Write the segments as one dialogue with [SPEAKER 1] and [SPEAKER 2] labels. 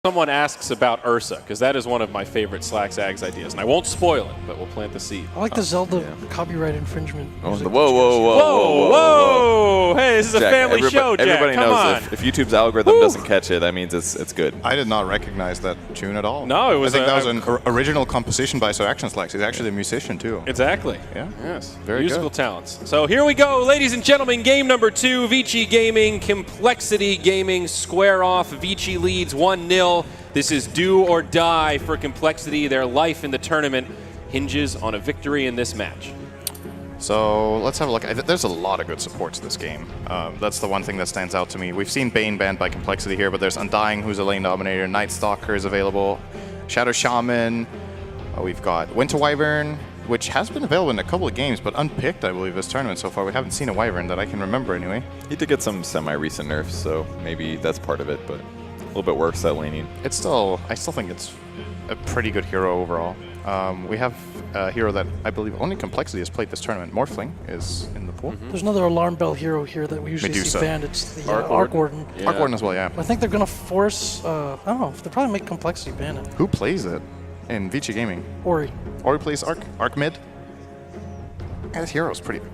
[SPEAKER 1] Someone asks about Ursa, because that is one of my favorite Slack-Zags ideas. And I won't spoil it, but we'll plant the seed.
[SPEAKER 2] I like the Zelda copyright infringement.
[SPEAKER 3] Oh, whoa.
[SPEAKER 1] Hey, this is a family show, Jack.
[SPEAKER 3] Everybody
[SPEAKER 1] Come
[SPEAKER 3] knows
[SPEAKER 1] on.
[SPEAKER 3] if YouTube's algorithm doesn't catch it, that means it's good.
[SPEAKER 4] I did not recognize that tune at all.
[SPEAKER 1] No, it was
[SPEAKER 4] I think that was an original composition by Sir Action Slacks. He's actually a musician, too.
[SPEAKER 1] Exactly.
[SPEAKER 4] Yeah.
[SPEAKER 1] Yes.
[SPEAKER 4] Very
[SPEAKER 1] Musical
[SPEAKER 4] good.
[SPEAKER 1] talents. So here we go, ladies and gentlemen. Game number 2, Vici Gaming, Complexity Gaming square off. Vici leads 1-0. This is do or die for Complexity. Their life in the tournament hinges on a victory in this match.
[SPEAKER 4] So let's have a look. There's a lot of good support to this game. That's the one thing that stands out to me. We've seen Bane banned by Complexity here, but there's Undying, who's a lane dominator. Night Stalker is available. Shadow Shaman. We've got Winter Wyvern, which has been available in a couple of games, but unpicked, I believe, this tournament so far. We haven't seen a Wyvern that I can remember anyway.
[SPEAKER 3] He did get some semi-recent nerfs, so maybe that's part of it, but a little bit worse at laning.
[SPEAKER 4] I still think it's a pretty good hero overall. We have a hero that I believe only Complexity has played this tournament. Morphling is in the pool.
[SPEAKER 2] There's another alarm bell hero here that we usually
[SPEAKER 4] Medusa.
[SPEAKER 2] see banned. It's the
[SPEAKER 1] Arc
[SPEAKER 2] Arc Warden.
[SPEAKER 1] Yeah.
[SPEAKER 4] Arc Warden as well, yeah.
[SPEAKER 2] I think they're going to force, I don't know, they'll probably make Complexity ban it.
[SPEAKER 4] Who plays it in Vici Gaming?
[SPEAKER 2] Ori.
[SPEAKER 4] Ori plays Arc mid? Yeah, this hero's pretty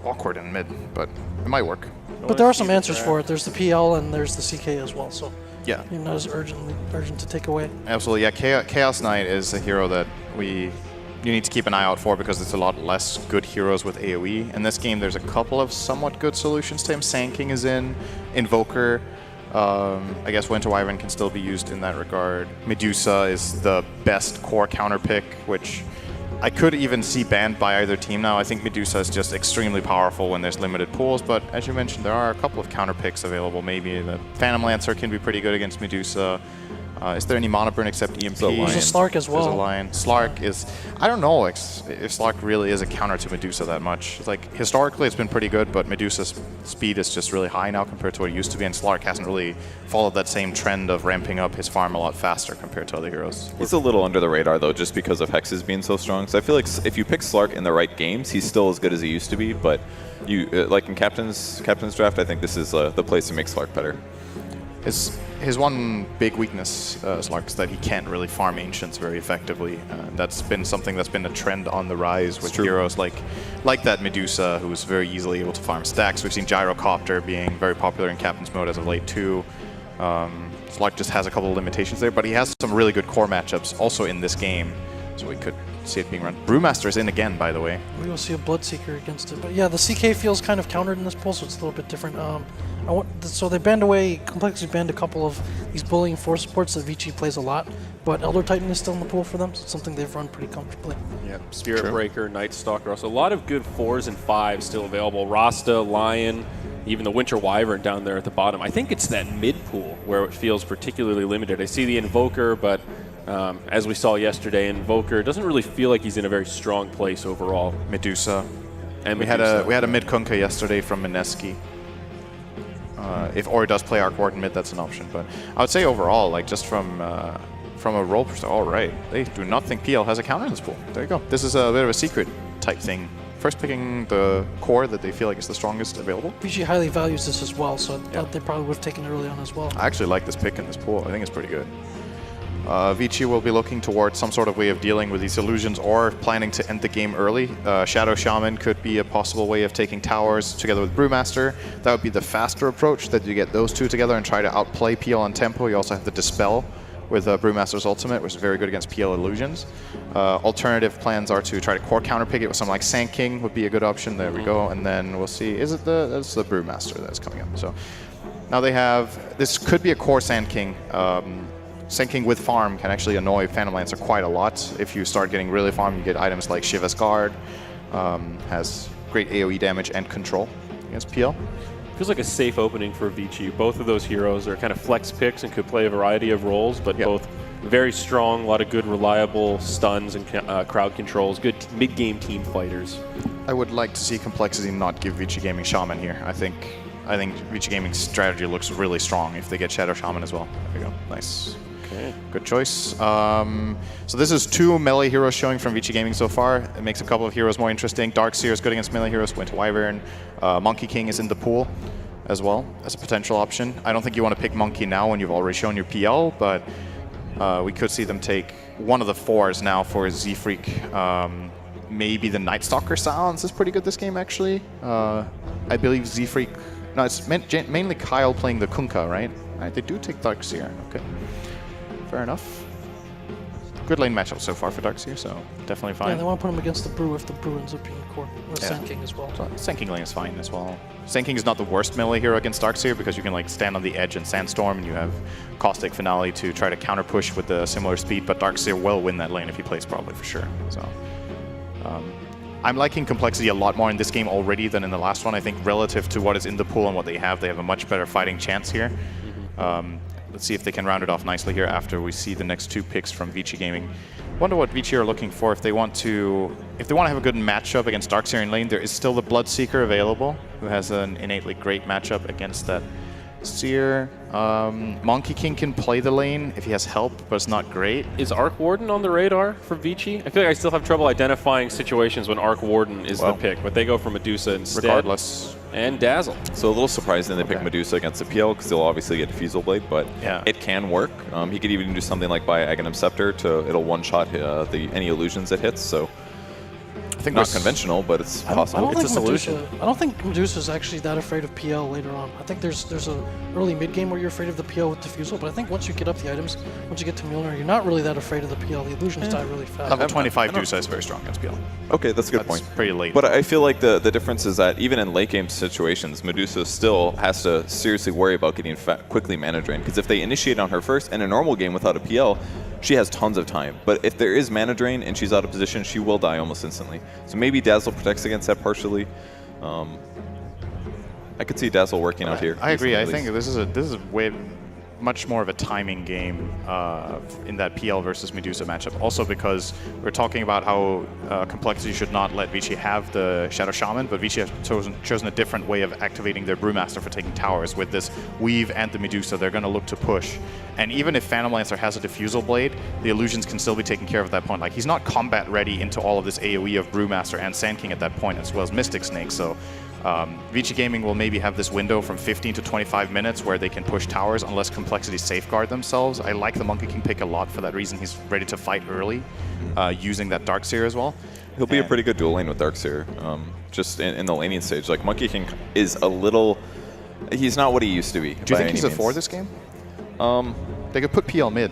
[SPEAKER 4] awkward in mid, but it might work.
[SPEAKER 2] But there are some answers for it. There's the PL and there's the CK as well, so
[SPEAKER 4] Yeah.
[SPEAKER 2] you're not as urgent to take away.
[SPEAKER 4] Absolutely, yeah. Chaos Knight is a hero that you need to keep an eye out for because there's a lot less good heroes with AoE. In this game, there's a couple of somewhat good solutions to him. Sand King is in, Invoker. I guess Winter Wyvern can still be used in that regard. Medusa is the best core counter pick, which I could even see banned by either team now. I think Medusa is just extremely powerful when there's limited pools, but as you mentioned, there are a couple of counter picks available. Maybe the Phantom Lancer can be pretty good against Medusa. Is there any Mana Burn except EMP?
[SPEAKER 3] There's a
[SPEAKER 2] There's a Slark as well.
[SPEAKER 4] There's a Lion. Slark is... I don't know if Slark really is a counter to Medusa that much. It's like, historically it's been pretty good, but Medusa's speed is just really high now compared to what it used to be, and Slark hasn't really followed that same trend of ramping up his farm a lot faster compared to other heroes.
[SPEAKER 3] He's a little under the radar, though, just because of Hexes being so strong. So I feel like if you pick Slark in the right games, he's still as good as he used to be, but like in Captain's Draft, I think this is the place to make Slark better.
[SPEAKER 4] His one big weakness, Slark, is that he can't really farm Ancients very effectively. That's been something that's been a trend on the rise with heroes like that Medusa, who's very easily able to farm stacks. We've seen Gyrocopter being very popular in Captain's mode as of late too. Slark just has a couple of limitations there, but he has some really good core matchups also in this game, so we could see it being run. Brewmaster's in again, by the way.
[SPEAKER 2] We will see a Bloodseeker against it. But yeah, the CK feels kind of countered in this pool, so it's a little bit different. So they banned away, Complexity banned a couple of these bullying force supports that Vici plays a lot, but Elder Titan is still in the pool for them, so it's something they've run pretty comfortably.
[SPEAKER 1] Yeah, Spirit Breaker, Night Stalker, also a lot of good 4s and 5s still available. Rasta, Lion, even the Winter Wyvern down there at the bottom. I think it's that mid pool where it feels particularly limited. I see the Invoker, but as we saw yesterday, Invoker doesn't really feel like he's in a very strong place overall.
[SPEAKER 4] Medusa.
[SPEAKER 1] And
[SPEAKER 4] we had a mid Kunkka yesterday from Mineski. If Ori does play Arc Warden mid, that's an option. But I would say overall, like just from a role perspective, all right, they do not think PL has a counter in this pool. There you go. This is a bit of a secret type thing. First picking the core that they feel like is the strongest available.
[SPEAKER 2] Vici highly values this as well, so I thought they probably would have taken it early on as well.
[SPEAKER 4] I actually like this pick in this pool. I think it's pretty good. Vici will be looking towards some sort of way of dealing with these illusions or planning to end the game early. Shadow Shaman could be a possible way of taking towers together with Brewmaster. That would be the faster approach, that you get those two together and try to outplay PL on tempo. You also have the Dispel with Brewmaster's ultimate, which is very good against PL illusions. Alternative plans are to try to core counterpick it with something like Sand King would be a good option. There we go. And then we'll see, that's the Brewmaster that's coming up. So now they have, this could be a core Sand King. Sand King with farm can actually annoy Phantom Lancer quite a lot. If you start getting really farm, you get items like Shiva's Guard, has great AoE damage and control against PL.
[SPEAKER 1] Feels like a safe opening for Vici. Both of those heroes are kind of flex picks and could play a variety of roles, but both very strong, a lot of good reliable stuns and crowd controls, good mid-game team fighters.
[SPEAKER 4] I would like to see Complexity not give Vici Gaming Shaman here. I think Vici Gaming's strategy looks really strong if they get Shadow Shaman as well. There we go. Nice.
[SPEAKER 1] Okay.
[SPEAKER 4] Good choice. So this is 2 melee heroes showing from Vici Gaming so far. It makes a couple of heroes more interesting. Darkseer is good against melee heroes. Winter Wyvern. Monkey King is in the pool as well as a potential option. I don't think you want to pick Monkey now when you've already shown your PL, but We could see them take one of the 4s now for Z-Freak. Maybe the Night Stalker silence is pretty good this game, actually. I believe Z-Freak... No, it's mainly Kyle playing the Kunkka, right? They do take Darkseer. Okay. Fair enough. Good lane matchup so far for Darkseer, so definitely fine.
[SPEAKER 2] Yeah, they want to put him against the Brew if the Brew ends up being core. Or Sand King as well.
[SPEAKER 4] So Sand King lane is fine as well. Sand King is not the worst melee hero against Darkseer because you can like stand on the edge and Sandstorm, and you have Caustic Finale to try to counter push with the similar speed, but Darkseer will win that lane if he plays properly for sure. So I'm liking Complexity a lot more in this game already than in the last one. I think relative to what is in the pool and what they have a much better fighting chance here. Let's see if they can round it off nicely here after we see the next 2 picks from Vici Gaming. Wonder what Vici are looking for if they want to have a good matchup against Darkseer in lane. There is still the Bloodseeker available, who has an innately great matchup against that Seer. Monkey King can play the lane if he has help, but it's not great.
[SPEAKER 1] Is Arc Warden on the radar for Vici? I feel like I still have trouble identifying situations when Arc Warden is the pick, but they go for Medusa instead.
[SPEAKER 4] Regardless.
[SPEAKER 1] And Dazzle.
[SPEAKER 3] So a little surprising they pick Medusa against the PL because they'll obviously get Diffusal Blade, but it can work. He could even do something like buy Aghanim Scepter it'll one-shot any illusions it hits, so I think not conventional, but it's possible.
[SPEAKER 2] It's a solution. I don't think Medusa's actually that afraid of PL later on. I think there's a early mid-game where you're afraid of the PL with Diffusal, but I think once you get up the items, once you get to Mjolnir, you're not really that afraid of the PL. The illusions die really fast.
[SPEAKER 4] Level 25 Dusa is very strong against PL.
[SPEAKER 3] Okay, that's a good point.
[SPEAKER 4] Pretty late.
[SPEAKER 3] But I feel like the difference is that even in late game situations, Medusa still has to seriously worry about getting quickly mana drain, because if they initiate on her first, in a normal game without a PL, she has tons of time. But if there is mana drain and she's out of position, she will die almost instantly. So maybe Dazzle protects against that partially. I could see Dazzle working out here.
[SPEAKER 4] I agree. I think this is way much more of a timing game in that PL versus Medusa matchup. Also because we're talking about how Complexity should not let Vici have the Shadow Shaman, but Vici has chosen a different way of activating their Brewmaster for taking towers. With this Weave and the Medusa, they're going to look to push. And even if Phantom Lancer has a Diffusal Blade, the illusions can still be taken care of at that point. Like, he's not combat ready into all of this AoE of Brewmaster and Sand King at that point, as well as Mystic Snake. So Vici Gaming will maybe have this window from 15 to 25 minutes where they can push towers unless Complexity safeguard themselves. I like the Monkey King pick a lot for that reason. He's ready to fight early, using that Darkseer as well.
[SPEAKER 3] He'll be a pretty good dual lane with Darkseer, just in the laning stage. Like, Monkey King is a little... He's not what he used to be.
[SPEAKER 4] Do you think he's a 4 this game? They could put PL mid.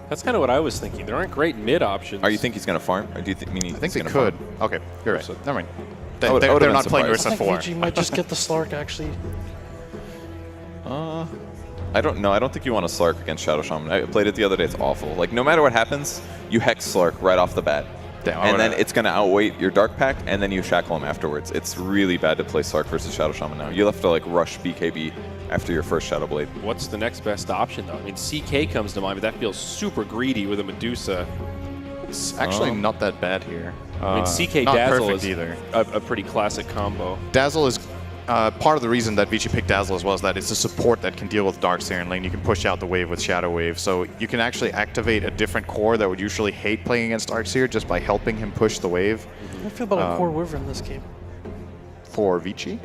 [SPEAKER 1] That's kind of what I was thinking. There aren't great mid options.
[SPEAKER 3] Are you think he's going to farm? Or do you
[SPEAKER 4] I think they could. Okay, you're right. Never mind.
[SPEAKER 3] They're
[SPEAKER 4] not playing Ursa
[SPEAKER 2] I
[SPEAKER 4] 4.
[SPEAKER 2] think Vici might just get the Slark, actually.
[SPEAKER 3] I don't know. I don't think you want to Slark against Shadow Shaman. I played it the other day. It's awful. Like, no matter what happens, you Hex Slark right off the bat.
[SPEAKER 4] Damn,
[SPEAKER 3] and then it's going to outweight your Dark Pact, and then you Shackle him afterwards. It's really bad to play Slark versus Shadow Shaman now. You'll have to, like, rush BKB after your first Shadow Blade.
[SPEAKER 1] What's the next best option, though? I mean, CK comes to mind, but that feels super greedy with a Medusa.
[SPEAKER 4] It's actually not that bad here.
[SPEAKER 1] I mean, CK
[SPEAKER 4] not
[SPEAKER 1] Dazzle is
[SPEAKER 4] either.
[SPEAKER 1] A pretty classic combo.
[SPEAKER 4] Dazzle is part of the reason that Vici picked Dazzle as well is that it's a support that can deal with Darkseer in lane. You can push out the wave with Shadow Wave, so you can actually activate a different core that would usually hate playing against Darkseer just by helping him push the wave.
[SPEAKER 2] How do you feel about a core Wyvern in this game?
[SPEAKER 4] For Vici?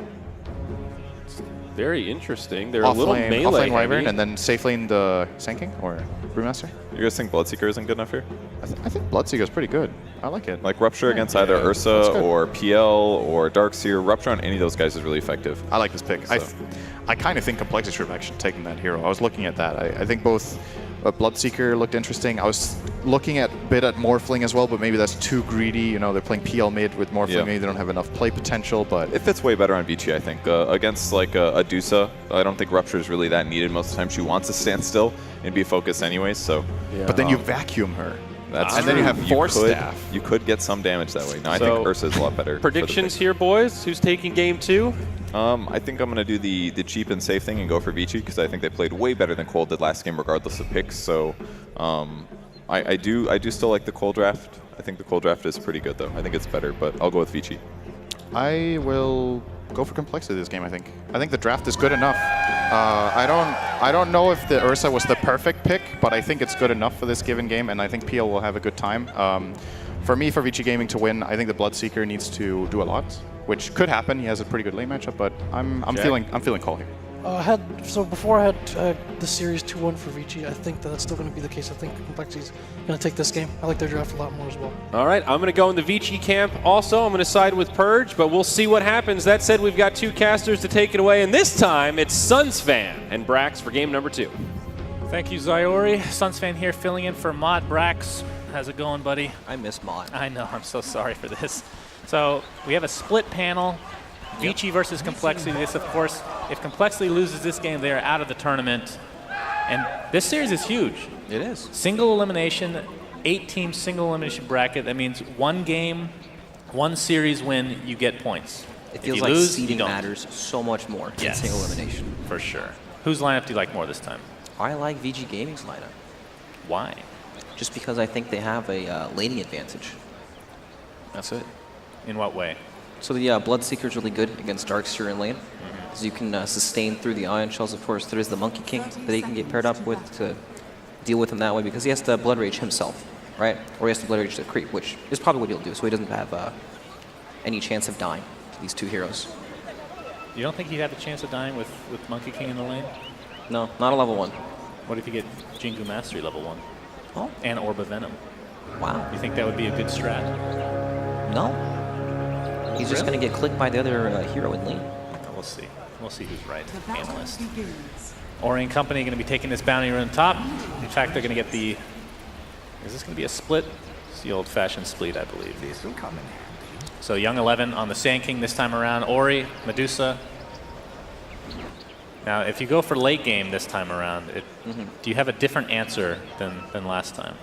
[SPEAKER 1] Very interesting. They're a little melee
[SPEAKER 4] Offlane Wyvern
[SPEAKER 1] heavy.
[SPEAKER 4] and then safe lane the Sand King or Brewmaster?
[SPEAKER 3] You guys think Bloodseeker isn't good enough here?
[SPEAKER 4] I think Bloodseeker is pretty good. I like it.
[SPEAKER 3] Like, Rupture against either Ursa or PL or Darkseer. Rupture on any of those guys is really effective.
[SPEAKER 4] I like this pick.
[SPEAKER 3] So.
[SPEAKER 4] I kind of think Complexity should have actually taken that hero. I was looking at that. I think both Bloodseeker looked interesting. I was looking at a bit at Morphling as well, but maybe that's too greedy. You know, they're playing PL mid with Morphling.
[SPEAKER 3] Yeah.
[SPEAKER 4] Maybe they don't have enough play potential, but...
[SPEAKER 3] It fits way better on Vici, I think. Against, like, a Dusa, I don't think Rupture is really that needed most of the time. She wants to stand still and be focused anyways, so...
[SPEAKER 1] Yeah.
[SPEAKER 4] But then you vacuum her.
[SPEAKER 3] That's
[SPEAKER 4] and then you have Force Staff.
[SPEAKER 3] You could get some damage that way. No, I think Ursa is a lot better.
[SPEAKER 1] Predictions here, boys? Who's taking game 2?
[SPEAKER 3] I think I'm going to do the cheap and safe thing and go for Vici because I think they played way better than Cole did last game regardless of picks. So I do still like the Cole draft. I think the Cole draft is pretty good though. I think it's better, but I'll go with Vici.
[SPEAKER 4] I will go for Complexity this game, I think. I think the draft is good enough. I don't know if the Ursa was the perfect pick, but I think it's good enough for this given game, and I think PL will have a good time. For me, for Vici Gaming to win, I think the Bloodseeker needs to do a lot, which could happen. He has a pretty good lane matchup, but I'm feeling Cole here.
[SPEAKER 2] Before I had the series 2-1 for Vici. I think that's still going to be the case. I think Complexity's going to take this game. I like their draft a lot more as well.
[SPEAKER 1] All right, I'm going to go in the Vici camp also. I'm going to side with Purge, but we'll see what happens. That said, we've got 2 casters to take it away, and this time it's Sunsfan and Brax for game number 2.
[SPEAKER 5] Thank you, Zyori. Sunsfan here filling in for Mott. Brax, how's it going, buddy?
[SPEAKER 6] I miss Mott.
[SPEAKER 5] I know, I'm so sorry for this. So we have a split panel. Vici versus Complexity. This, of course, if Complexity loses this game, they are out of the tournament. And this series is huge.
[SPEAKER 6] It is.
[SPEAKER 5] Single elimination, 8-team single elimination bracket. That means 1 game, 1 series win, you get points.
[SPEAKER 6] It
[SPEAKER 5] If
[SPEAKER 6] feels
[SPEAKER 5] you
[SPEAKER 6] like
[SPEAKER 5] lose,
[SPEAKER 6] seeding
[SPEAKER 5] you don't.
[SPEAKER 6] matters so much more than
[SPEAKER 5] Yes.
[SPEAKER 6] single elimination.
[SPEAKER 5] For sure. Whose lineup do you like more this time?
[SPEAKER 6] I like VG Gaming's lineup
[SPEAKER 5] Why?
[SPEAKER 6] just because I think they have a laning advantage. That's it.
[SPEAKER 5] In what way?
[SPEAKER 6] So the Bloodseeker is really good against Darkseer in lane, because you can sustain through the Ion Shells. Of course, there is the Monkey King that he can get paired up with to deal with him that way, because he has to Blood Rage himself, right? Or he has to Blood Rage the creep, which is probably what he'll do, so he doesn't have any chance of dying to these 2 heroes.
[SPEAKER 5] You don't think he'd have a chance of dying with Monkey King in the lane?
[SPEAKER 6] No, not a level 1.
[SPEAKER 5] What if you get Jingu Mastery level 1?
[SPEAKER 6] Oh,
[SPEAKER 5] And Orb of Venom?
[SPEAKER 6] wow.
[SPEAKER 5] You think that would be a good strat?
[SPEAKER 6] No. He's just going to get clicked by the other hero in lane.
[SPEAKER 5] We'll see. We'll see who's right. Analyst. Ori and company going to be taking this bounty run top. In fact, they're going to get the... Is this going to be a split? It's the old-fashioned split, I believe. So Young 11 on the Sand King this time around. Ori, Medusa. Now, if you go for late game this time around, do you have a different answer than last time?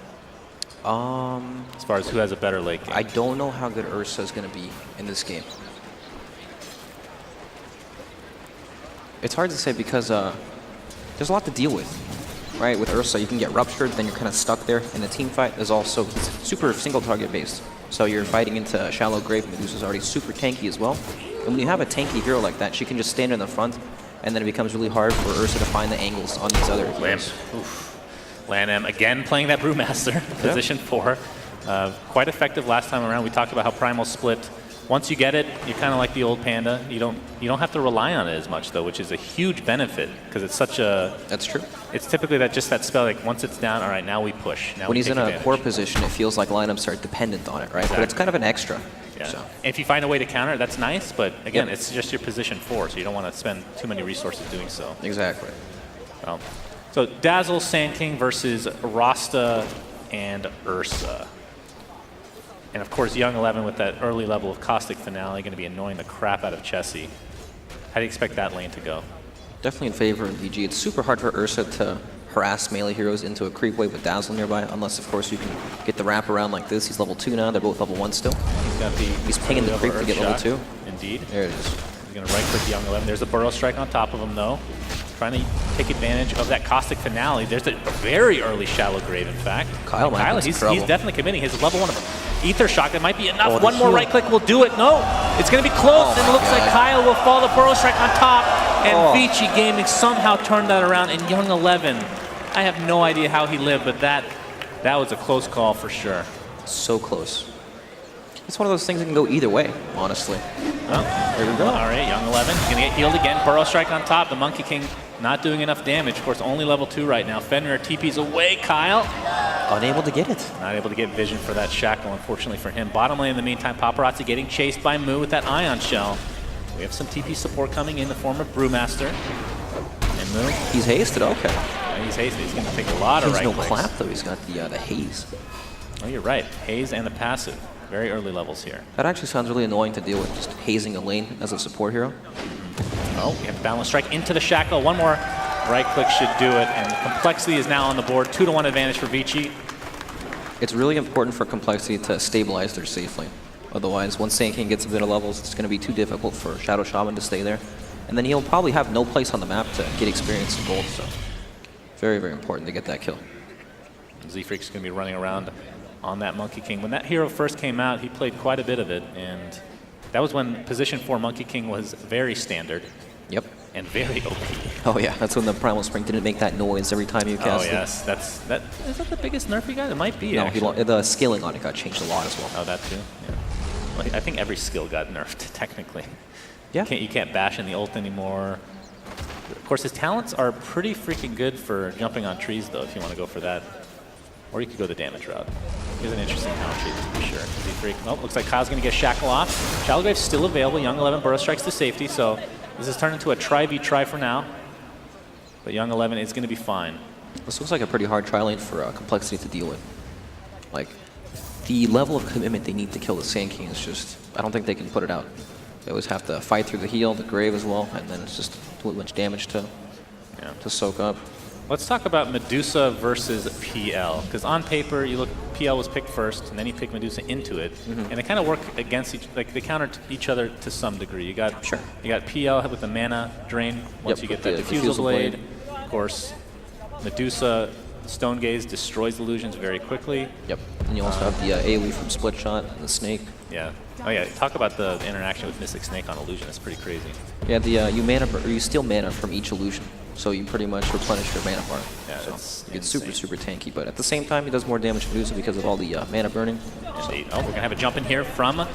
[SPEAKER 5] As far as who has a better late game?
[SPEAKER 6] I don't know how good Ursa is going to be in this game. It's hard to say because there's a lot to deal with, right? With Ursa, you can get ruptured, then you're kind of stuck there. In the team fight, there's also he's super single target based. So you're fighting into Shallow Grave. Medusa's already super tanky as well. And when you have a tanky hero like that, she can just stand in the front, and then it becomes really hard for Ursa to find the angles on these other heroes.
[SPEAKER 5] Lanham again playing that Brewmaster, position 4. Quite effective last time around. We talked about how Primal split. Once you get it, you're kind of like the old Panda. You don't have to rely on it as much though, which is a huge benefit because it's such a.
[SPEAKER 6] That's true.
[SPEAKER 5] It's typically that spell like once it's down, all right, now we push. Now
[SPEAKER 6] When
[SPEAKER 5] we
[SPEAKER 6] he's
[SPEAKER 5] take
[SPEAKER 6] in a
[SPEAKER 5] advantage.
[SPEAKER 6] core position, it feels like lineups are dependent on it, right? But it's kind of an extra.
[SPEAKER 5] Yeah.
[SPEAKER 6] So.
[SPEAKER 5] And if you find a way to counter, that's nice. But again, it's just your position 4, so you don't want to spend too many resources doing so.
[SPEAKER 6] Exactly.
[SPEAKER 5] Well, so Dazzle, Sand King versus Rasta and Ursa. And of course, Young 11 with that early level of Caustic Finale going to be annoying the crap out of Chessie. How do you expect that lane to go?
[SPEAKER 6] Definitely in favor of VG. It's super hard for Ursa to harass melee heroes into a creep wave with Dazzle nearby, unless of course you can get the wrap around like this. He's level 2 now, they're both level 1 still. He's pinging the creep to get level 2.
[SPEAKER 5] Indeed.
[SPEAKER 6] There it is.
[SPEAKER 5] He's going to right-click Young 11. There's a Burrow Strike on top of him, though. Trying to take advantage of that Caustic Finale. There's a very early Shallow Grave, in fact.
[SPEAKER 6] Kyle,
[SPEAKER 5] he's definitely committing. His level 1 of Ether Shock, that might be enough.
[SPEAKER 6] Oh,
[SPEAKER 5] One more
[SPEAKER 6] heal.
[SPEAKER 5] right-click will do it. No, it's going to be close, and it looks like Kyle will fall. The Burrow Strike on top, and Vici Gaming somehow turned that around, and Young 11, I have no idea how he lived, but that was a close call for sure.
[SPEAKER 6] So close. It's one of those things that can go either way, honestly.
[SPEAKER 5] Well,
[SPEAKER 6] there we go.
[SPEAKER 5] All right, Young 11 going to get healed again. Burrow Strike on top. The Monkey King not doing enough damage. Of course, only level 2 right now. Fenrir TP's away. Kyle
[SPEAKER 6] Unable to get it.
[SPEAKER 5] not able to get vision for that shackle, unfortunately for him. Bottom lane in the meantime, Paparazzi getting chased by Moo with that Ion Shell. We have some TP support coming in the form of Brewmaster. And Moo,
[SPEAKER 6] He's hasted, okay.
[SPEAKER 5] he's hasted. He's going to take a lot of
[SPEAKER 6] He's
[SPEAKER 5] right
[SPEAKER 6] no
[SPEAKER 5] clicks.
[SPEAKER 6] clap though, he's got the haze.
[SPEAKER 5] Oh, you're right. Haze and the passive. Very early levels here.
[SPEAKER 6] That actually sounds really annoying to deal with, just hazing a lane as a support hero.
[SPEAKER 5] Oh, we have the Balance Strike into the shackle. One more right click should do it, and Complexity is now on the board. 2-1 advantage for Vici.
[SPEAKER 6] It's really important for Complexity to stabilize their safe lane. Otherwise, once Sand King gets a bit of levels, it's going to be too difficult for Shadow Shaman to stay there. And then he'll probably have no place on the map to get experience and gold, so very, very important to get that kill.
[SPEAKER 5] Z-Freak's going to be running around on that Monkey King. When that hero first came out, he played quite a bit of it, and that was when position 4 Monkey King was very standard.
[SPEAKER 6] Yep.
[SPEAKER 5] And very OP.
[SPEAKER 6] Oh yeah, that's when the Primal Spring didn't make that noise every time you cast
[SPEAKER 5] Oh yes, is that the biggest nerf you got? It might be.
[SPEAKER 6] No,
[SPEAKER 5] actually.
[SPEAKER 6] the scaling on it got changed a lot as well.
[SPEAKER 5] Oh, that too. Yeah. Well, I think every skill got nerfed technically.
[SPEAKER 6] Yeah.
[SPEAKER 5] You can't bash in the ult anymore. Of course, his talents are pretty freaking good for jumping on trees, though, if you want to go for that. Or you could go the damage route. He's an interesting talent tree, to be sure. Z-Freak. Oh, looks like Kyle's going to get Shackle off. Shallow Grave's still available. Young 11 Burrow Strikes to safety, so this has turned into a try-v-try for now. But Young 11 is going to be fine.
[SPEAKER 6] This looks like a pretty hard tri lane for Complexity to deal with. Like, the level of commitment they need to kill the Sand King is just, I don't think they can put it out. They always have to fight through the heal, the grave as well, and then it's just too much damage to soak up.
[SPEAKER 5] Let's talk about Medusa versus PL, because on paper, you look, PL was picked first, and then you pick Medusa into it, and they kind of work against each, like they counter each other to some degree. You got PL with the mana drain once you get that Diffusal Blade. Of course, Medusa, Stone Gaze destroys illusions very quickly.
[SPEAKER 6] Yep, and you also have the AoE from Split Shot and the Snake.
[SPEAKER 5] Yeah. Oh yeah, talk about the interaction with Mystic Snake on illusion. It's pretty crazy.
[SPEAKER 6] Yeah, you steal mana from each illusion, so you pretty much replenish your mana bar.
[SPEAKER 5] Yeah,
[SPEAKER 6] so it's super tanky, but at the same time, he does more damage to Medusa because of all the mana burning.
[SPEAKER 5] So, we're gonna have a jump in here from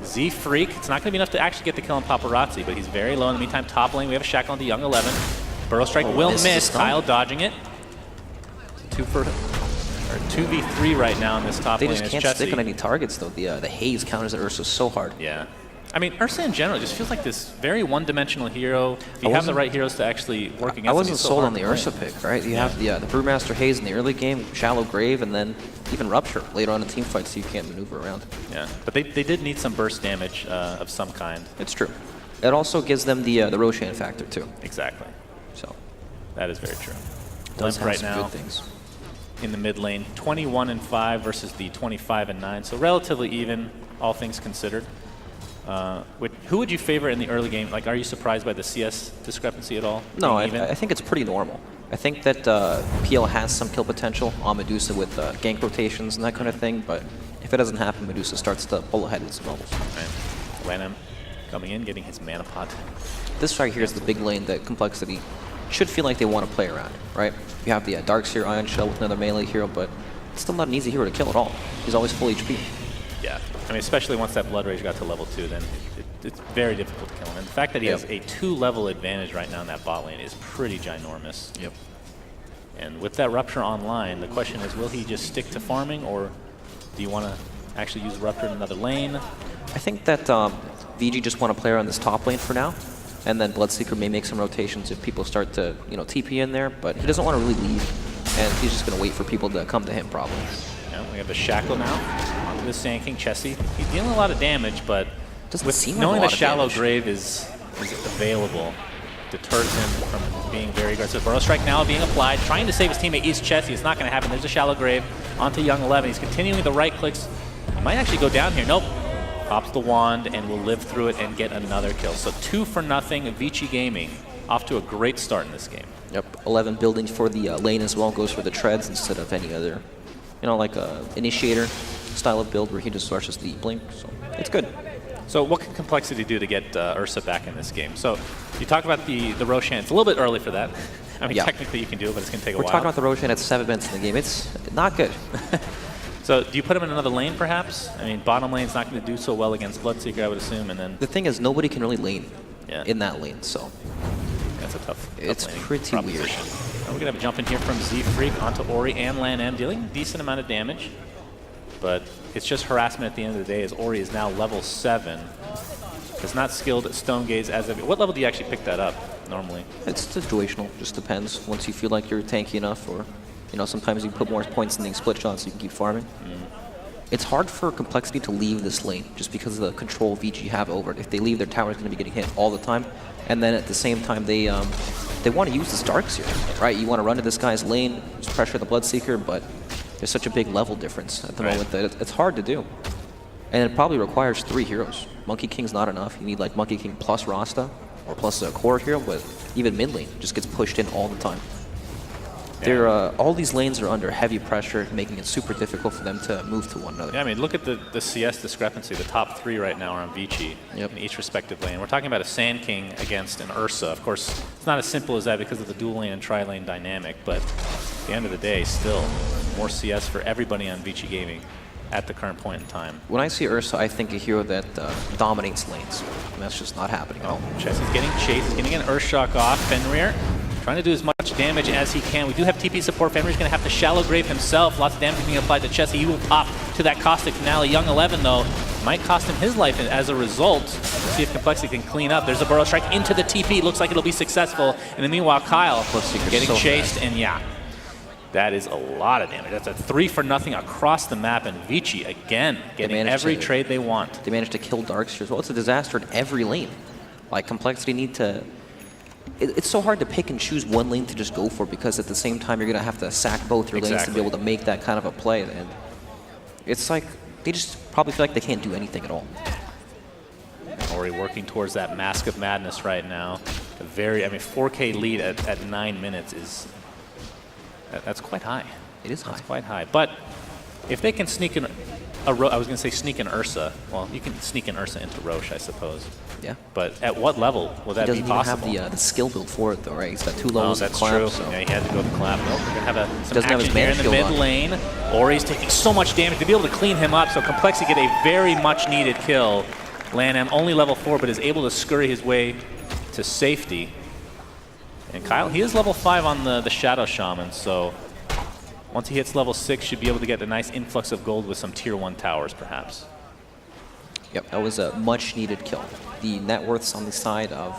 [SPEAKER 5] Z-Freak. It's not gonna be enough to actually get the kill on Paparazzi, but he's very low. In the meantime, top lane, we have a Shackle on the Young 11. Burrow Strike will miss. Kyle dodging it. 2v3 right now in this top lane.
[SPEAKER 6] They just can't stick on any targets, though. The haze counters at Ursa so hard.
[SPEAKER 5] Yeah. I mean, Ursa in general just feels like this very one-dimensional hero. If you have the right heroes to actually work against him,
[SPEAKER 6] I wasn't sold on the Ursa pick, right? You have the Brewmaster Haze in the early game, Shallow Grave, and then even Rupture later on in team fights, so you can't maneuver around.
[SPEAKER 5] Yeah, but they did need some burst damage of some kind.
[SPEAKER 6] It's true. It also gives them the Roshan factor, too.
[SPEAKER 5] Exactly.
[SPEAKER 6] So
[SPEAKER 5] that is very true.
[SPEAKER 6] Does have
[SPEAKER 5] right
[SPEAKER 6] some
[SPEAKER 5] now
[SPEAKER 6] good things.
[SPEAKER 5] In the mid lane, 21-5 versus the 25-9, so relatively even, all things considered. Who would you favor in the early game? Like, are you surprised by the CS discrepancy at all?
[SPEAKER 6] No, I think it's pretty normal. I think that PL has some kill potential on Medusa with gank rotations and that kind of thing, but if it doesn't happen, Medusa starts to pull ahead with some levels.
[SPEAKER 5] Right. Lanham coming in, getting his mana pot.
[SPEAKER 6] This right here is the big lane that Complexity should feel like they want to play around, right? You have the Darkseer Ion Shell with another melee hero, but it's still not an easy hero to kill at all. He's always full HP.
[SPEAKER 5] Yeah, I mean, especially once that Blood Rage got to level 2, then it's very difficult to kill him. And the fact that he has a 2-level advantage right now in that bot lane is pretty ginormous.
[SPEAKER 6] Yep.
[SPEAKER 5] And with that Rupture online, the question is, will he just stick to farming, or do you want to actually use Rupture in another lane?
[SPEAKER 6] I think that VG just want to play around this top lane for now, and then Bloodseeker may make some rotations if people start to, TP in there, but he doesn't want to really leave, and he's just going to wait for people to come to him, probably.
[SPEAKER 5] Yeah, we have a Shackle now onto the Sand King, Chessie. He's dealing a lot of damage, but knowing that Shallow Grave is available deters him from being very aggressive. Burrow Strike now being applied, trying to save his teammate East Chessie. It's not going to happen. There's a Shallow Grave onto Young 11. He's continuing the right clicks. He might actually go down here. Nope. Pops the wand and will live through it and get another kill. So 2-0, Vici Gaming off to a great start in this game.
[SPEAKER 6] Yep, 11 building for the lane as well, goes for the treads instead of any other, like a initiator style of build where he just rushes the blink, so it's good.
[SPEAKER 5] So what can Complexity do to get Ursa back in this game? So you talk about the Roshan. It's a little bit early for that. I mean, technically you can do it, but it's going to take a while.
[SPEAKER 6] We're talking about the Roshan at 7 minutes in the game. It's not good.
[SPEAKER 5] So do you put him in another lane, perhaps? I mean, bottom lane's not going to do so well against Bloodseeker, I would assume, and then...
[SPEAKER 6] The thing is, nobody can really lane in that lane, so...
[SPEAKER 5] That's a tough
[SPEAKER 6] It's pretty weird.
[SPEAKER 5] We're going to have a jump in here from Z-Freak onto Ori and Lan M, dealing a decent amount of damage. But it's just harassment at the end of the day, as Ori is now level 7. Is not skilled at Stone Gaze as of... What level do you actually pick that up, normally?
[SPEAKER 6] It's situational. Just depends. Once you feel like you're tanky enough, or... sometimes you put more points in the split shot so you can keep farming. It's hard for Complexity to leave this lane just because of the control VG have over it. If they leave, their tower is going to be getting hit all the time. And then at the same time, they want to use this Darkseer, right? You want to run to this guy's lane, just pressure the Bloodseeker, but there's such a big level difference at the moment that it's hard to do. And it probably requires 3 heroes. Monkey King's not enough. You need like Monkey King plus Rasta, or plus a core hero, but even mid lane just gets pushed in all the time. All these lanes are under heavy pressure, making it super difficult for them to move to one another.
[SPEAKER 5] Yeah, I mean, look at the CS discrepancy. The top 3 right now are on Vici in each respective lane. We're talking about a Sand King against an Ursa. Of course, it's not as simple as that because of the dual lane and tri-lane dynamic, but at the end of the day, still more CS for everybody on Vici Gaming. at the current point in time.
[SPEAKER 6] When I see Ursa, I think a hero that dominates lanes. And that's just not happening at all.
[SPEAKER 5] Chess is getting chased. He's getting an Earthshock off. Fenrir trying to do as much damage as he can. We do have TP support. Fenrir's going to have to Shallow Grave himself. Lots of damage being applied to Chess. He will pop to that Caustic Finale. Young 11, though, might cost him his life as a result. Let's see if Complexity can clean up. There's a Burrow Strike into the TP. Looks like it'll be successful. And then meanwhile, Kyle getting so chased. Fast. And yeah, that is a lot of damage. That's a 3-for-0 across the map. And Vici, again, getting every trade they want.
[SPEAKER 6] They managed to kill Darkseer as well. It's a disaster in every lane. Like, Complexity need to... It's so hard to pick and choose one lane to just go for, because at the same time you're going to have to sack both your lanes to be able to make that kind of a play. And it's like they just probably feel like they can't do anything at all.
[SPEAKER 5] Already working towards that Mask of Madness right now. A very, 4K lead at 9 minutes is, that's quite high.
[SPEAKER 6] It is high.
[SPEAKER 5] That's quite high. But if they can sneak in I was going to say sneak in Ursa. Well, you can sneak in Ursa into Roche, I suppose.
[SPEAKER 6] Yeah.
[SPEAKER 5] But at what level will that be possible?
[SPEAKER 6] He doesn't even have the skill build for it, though, right? He's got 2 levels of
[SPEAKER 5] that's
[SPEAKER 6] clap,
[SPEAKER 5] true.
[SPEAKER 6] so.
[SPEAKER 5] Yeah, he had to go to clap. Nope, we're going to have some
[SPEAKER 6] Doesn't
[SPEAKER 5] action here in the mid lane. Ori's taking so much damage to be able to clean him up, so Complexity get a very much needed kill. Lanham only level 4, but is able to scurry his way to safety. And Kyle, he is level 5 on the Shadow Shaman, so once he hits level 6, should be able to get a nice influx of gold with some tier 1 towers, perhaps.
[SPEAKER 6] Yep, that was a much needed kill. The net worths on the side of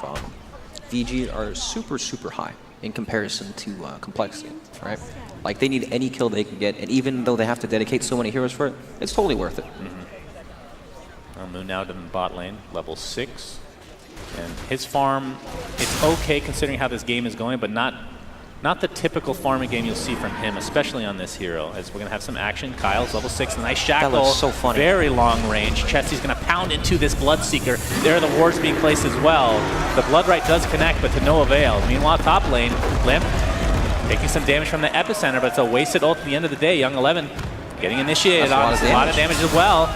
[SPEAKER 6] VG are super, super high in comparison to Complexity, right? Like, they need any kill they can get, and even though they have to dedicate so many heroes for it, it's totally worth it.
[SPEAKER 5] I'll move now to the bot lane, level 6. And his farm, it's okay considering how this game is going, but not the typical farming game you'll see from him, especially on this hero. As we're going to have some action. Kyle's level 6, nice shackle.
[SPEAKER 6] That looks so funny.
[SPEAKER 5] Very long range. Chesty's going to pound into this Bloodseeker. There are the wards being placed as well. The Bloodright does connect, but to no avail. Meanwhile, top lane, Limp taking some damage from the Epicenter, but it's a wasted ult at the end of the day. Young 11 getting initiated on a lot of damage as well.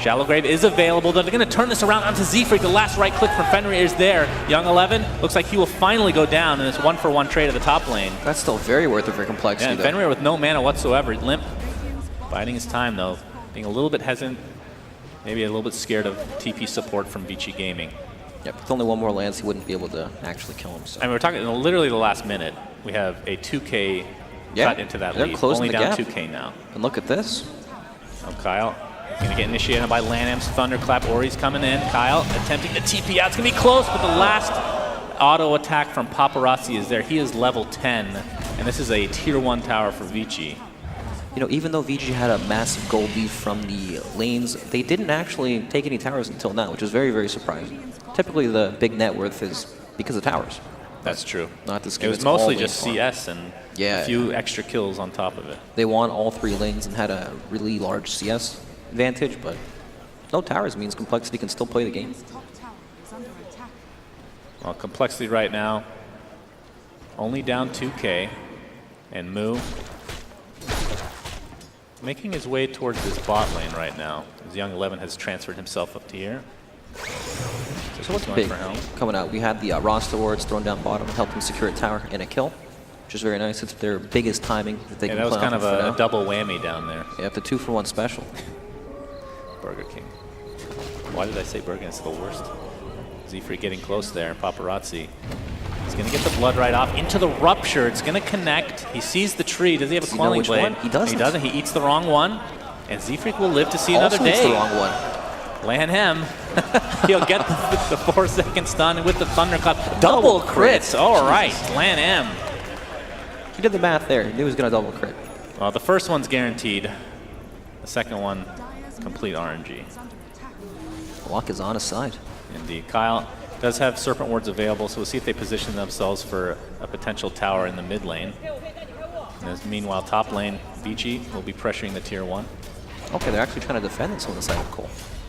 [SPEAKER 5] Shallow Grave is available. They're going to turn this around onto Z-Freak. The last right click from Fenrir is there. Young 11 looks like he will finally go down in this 1-for-1 trade of the top lane.
[SPEAKER 6] That's still very worth it for Complexity.
[SPEAKER 5] Yeah, Fenrir with no mana whatsoever. Limp biding his time, though. Being a little bit hesitant, maybe a little bit scared of TP support from Vici Gaming.
[SPEAKER 6] Yep, with only 1 more lance, he wouldn't be able to actually kill him. So.
[SPEAKER 5] I mean, we're talking literally the last minute. We have a 2K cut into that lead.
[SPEAKER 6] Only
[SPEAKER 5] down
[SPEAKER 6] gap.
[SPEAKER 5] 2K now.
[SPEAKER 6] And look at this.
[SPEAKER 5] Oh, Kyle. Going to get initiated by Lanham's Thunderclap. Ori's coming in. Kyle attempting to TP out. It's going to be close, but the last auto attack from Paparazzi is there. He is level 10, and this is a tier 1 tower for Vici.
[SPEAKER 6] You know, even though VG had a massive gold lead from the lanes, they didn't actually take any towers until now, which is very, very surprising. Typically, the big net worth is because of towers.
[SPEAKER 5] That's true.
[SPEAKER 6] Not this game.
[SPEAKER 5] It was mostly just CS and a few extra kills on top of it.
[SPEAKER 6] They won all 3 lanes and had a really large CS advantage, but no towers means Complexity can still play the game.
[SPEAKER 5] Well, Complexity right now only down 2K, and Moo making his way towards this bot lane right now. As Young 11 has transferred himself up to here.
[SPEAKER 6] So what's big coming out? We had the Rasta wards thrown down bottom, helped him secure a tower and a kill, which is very nice. It's their biggest timing that they can play.
[SPEAKER 5] That was kind of a double whammy down there.
[SPEAKER 6] Yeah, the 2-for-1 special.
[SPEAKER 5] Burger King. Why did I say Burger King? It's the worst. Z-Freak getting close there. Paparazzi. He's going to get the blood right off into the Rupture. It's going to connect. He sees the tree. Does he have a Quelling Blade?
[SPEAKER 6] He doesn't.
[SPEAKER 5] He doesn't. He eats the wrong one. And Z-Freak will live to see another day.
[SPEAKER 6] Eats the wrong one.
[SPEAKER 5] Lanham. He'll get the 4-second stun with the Thunderclap. Double crits. All right. Lanham.
[SPEAKER 6] He did the math there. He knew he was going to double crit.
[SPEAKER 5] Well, the first one's guaranteed. The second one, complete RNG.
[SPEAKER 6] Luck is on his side.
[SPEAKER 5] Indeed. Kyle does have Serpent Wards available, so we'll see if they position themselves for a potential tower in the mid lane. And meanwhile, top lane, Vici will be pressuring the tier 1.
[SPEAKER 6] Okay, they're actually trying to defend this on the side of Cole.